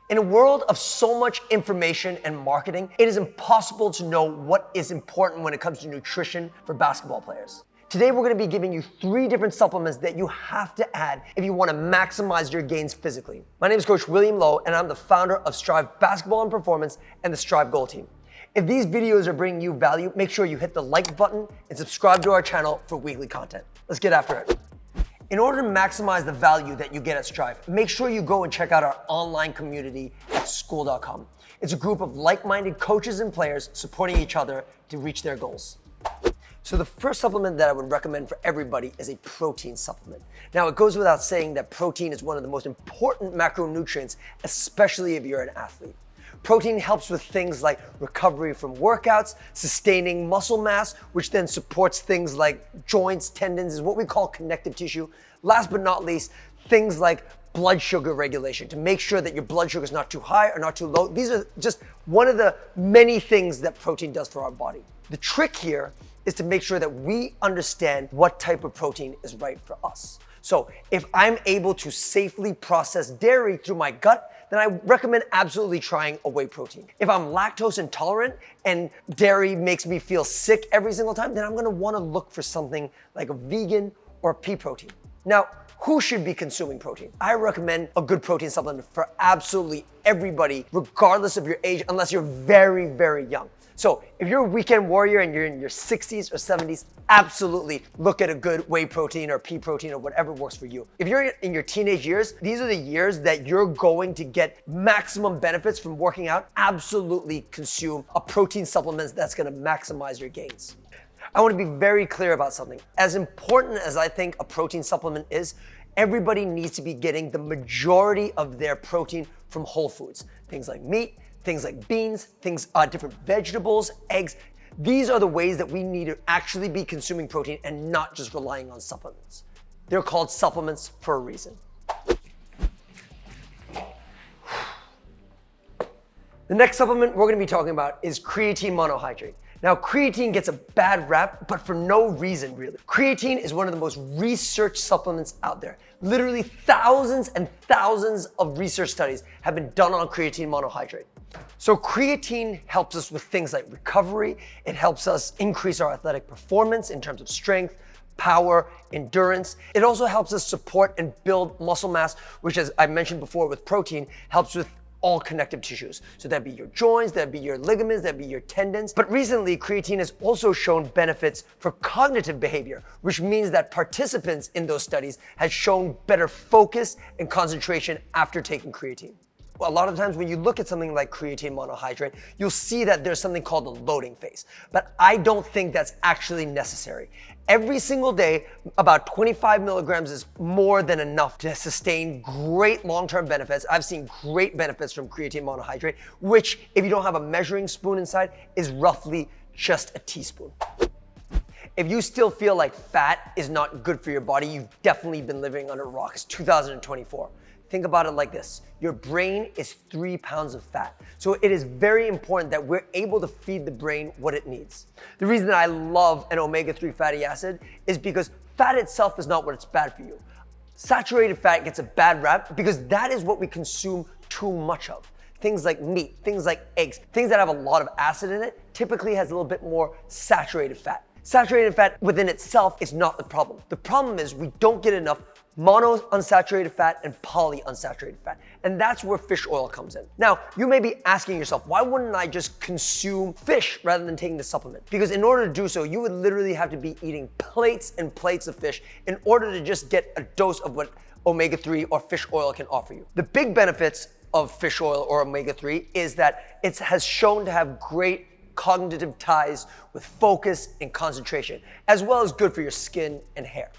In a world of so much information and marketing, it is impossible to know what is important when it comes to nutrition for basketball players. Today, we're gonna be giving you 3 different supplements that you have to add if you wanna maximize your gains physically. My name is Coach William Lowe, and I'm the founder of Strife Basketball and Performance and the Strive Goal Team. If these videos are bringing you value, make sure you hit the like button and subscribe to our channel for weekly content. Let's get after it. In order to maximize the value that you get at Strive, make sure you go and check out our online community at school.com. It's a group of like-minded coaches and players supporting each other to reach their goals. So the first supplement that I would recommend for everybody is a protein supplement. Now, it goes without saying that protein is one of the most important macronutrients, especially if you're an athlete. Protein helps with things like recovery from workouts, sustaining muscle mass, which then supports things like joints, tendons, is what we call connective tissue. Last but not least, things like blood sugar regulation to make sure that your blood sugar is not too high or not too low. These are just one of the many things that protein does for our body. The trick here is to make sure that we understand what type of protein is right for us. So if I'm able to safely process dairy through my gut, then I recommend absolutely trying a whey protein. If I'm lactose intolerant and dairy makes me feel sick every single time, then I'm gonna wanna look for something like a vegan or a pea protein. Now, who should be consuming protein? I recommend a good protein supplement for absolutely everybody, regardless of your age, unless you're very, very young. So if you're a weekend warrior and you're in your 60s or 70s, absolutely look at a good whey protein or pea protein or whatever works for you. If you're in your teenage years, these are the years that you're going to get maximum benefits from working out. Absolutely consume a protein supplement that's gonna maximize your gains. I wanna be very clear about something. As important as I think a protein supplement is, everybody needs to be getting the majority of their protein from whole foods. Things like meat, things like beans, different vegetables, eggs. These are the ways that we need to actually be consuming protein and not just relying on supplements. They're called supplements for a reason. The next supplement we're gonna be talking about is creatine monohydrate. Now, creatine gets a bad rap, but for no reason, really. Creatine is one of the most researched supplements out there. Literally thousands and thousands of research studies have been done on creatine monohydrate. So creatine helps us with things like recovery. It helps us increase our athletic performance in terms of strength, power, endurance. It also helps us support and build muscle mass, which, as I mentioned before with protein, helps with all connective tissues. So that'd be your joints, that'd be your ligaments, that'd be your tendons. But recently, creatine has also shown benefits for cognitive behavior, which means that participants in those studies had shown better focus and concentration after taking creatine. A lot of times when you look at something like creatine monohydrate, you'll see that there's something called the loading phase. But I don't think that's actually necessary. Every single day, about 25 milligrams is more than enough to sustain great long-term benefits. I've seen great benefits from creatine monohydrate, which, if you don't have a measuring spoon inside, is roughly just a teaspoon. If you still feel like fat is not good for your body, you've definitely been living under a rock. It's 2024. Think about it like this. Your brain is 3 pounds of fat. So it is very important that we're able to feed the brain what it needs. The reason that I love an omega-3 fatty acid is because fat itself is not what's bad for you. Saturated fat gets a bad rap because that is what we consume too much of. Things like meat, things like eggs, things that have a lot of acid in it typically has a little bit more saturated fat. Saturated fat within itself is not the problem. The problem is we don't get enough monounsaturated fat and polyunsaturated fat. And that's where fish oil comes in. Now, you may be asking yourself, why wouldn't I just consume fish rather than taking the supplement? Because in order to do so, you would literally have to be eating plates and plates of fish in order to just get a dose of what omega-3 or fish oil can offer you. The big benefits of fish oil or omega-3 is that it has shown to have great cognitive ties with focus and concentration, as well as good for your skin and hair.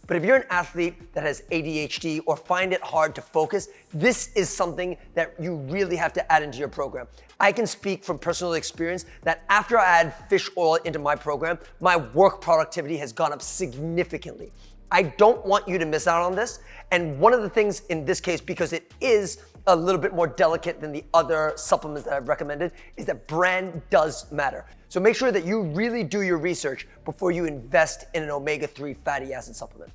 But if you're an athlete that has ADHD or find it hard to focus, this is something that you really have to add into your program. I can speak from personal experience that after I add fish oil into my program, my work productivity has gone up significantly. I don't want you to miss out on this. And one of the things in this case, because it is a little bit more delicate than the other supplements that I've recommended, is that brand does matter. So make sure that you really do your research before you invest in an omega-3 fatty acid supplement.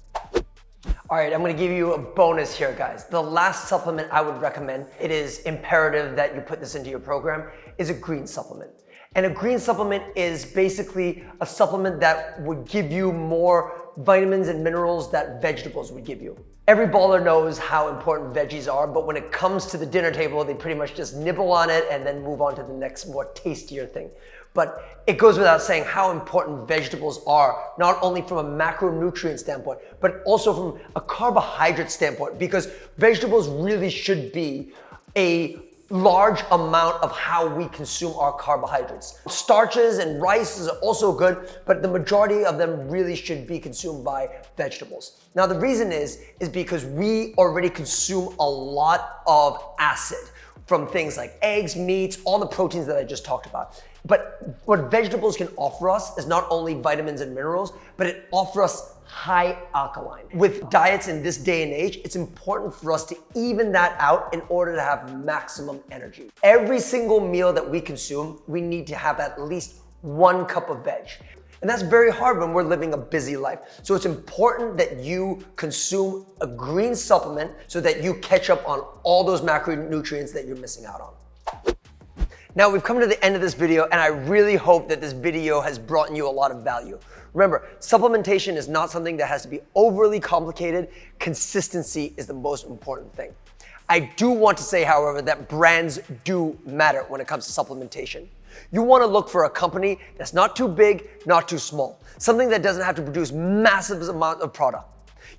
All right, I'm gonna give you a bonus here, guys. The last supplement I would recommend, it is imperative that you put this into your program, is a green supplement. And a green supplement is basically a supplement that would give you more vitamins and minerals that vegetables would give you. Every baller knows how important veggies are, but when it comes to the dinner table, they pretty much just nibble on it and then move on to the next more tastier thing. But it goes without saying how important vegetables are, not only from a macronutrient standpoint, but also from a carbohydrate standpoint, because vegetables really should be a large amount of how we consume our carbohydrates. Starches and rice is also good, but the majority of them really should be consumed by vegetables. Now the reason is because we already consume a lot of acid from things like eggs, meats, all the proteins that I just talked about. But what vegetables can offer us is not only vitamins and minerals, but it offers us high alkaline. With diets in this day and age, it's important for us to even that out in order to have maximum energy. Every single meal that we consume, we need to have at least 1 cup of veg. And that's very hard when we're living a busy life. So it's important that you consume a green supplement so that you catch up on all those macronutrients that you're missing out on. Now we've come to the end of this video, and I really hope that this video has brought you a lot of value. Remember, supplementation is not something that has to be overly complicated. Consistency is the most important thing. I do want to say, however, that brands do matter when it comes to supplementation. You want to look for a company that's not too big, not too small. Something that doesn't have to produce massive amounts of product.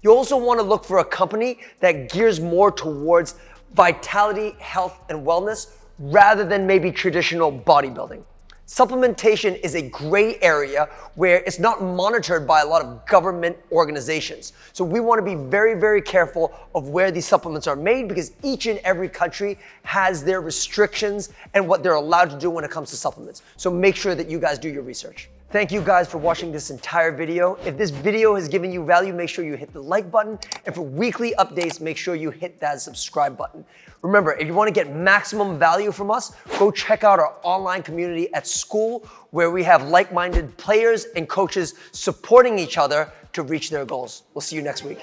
You also want to look for a company that gears more towards vitality, health, and wellness rather than maybe traditional bodybuilding. Supplementation is a gray area where it's not monitored by a lot of government organizations. So we want to be very, very careful of where these supplements are made, because each and every country has their restrictions and what they're allowed to do when it comes to supplements. So make sure that you guys do your research. Thank you guys for watching this entire video. If this video has given you value, make sure you hit the like button. And for weekly updates, make sure you hit that subscribe button. Remember, if you want to get maximum value from us, go check out our online community at school, where we have like-minded players and coaches supporting each other to reach their goals. We'll see you next week.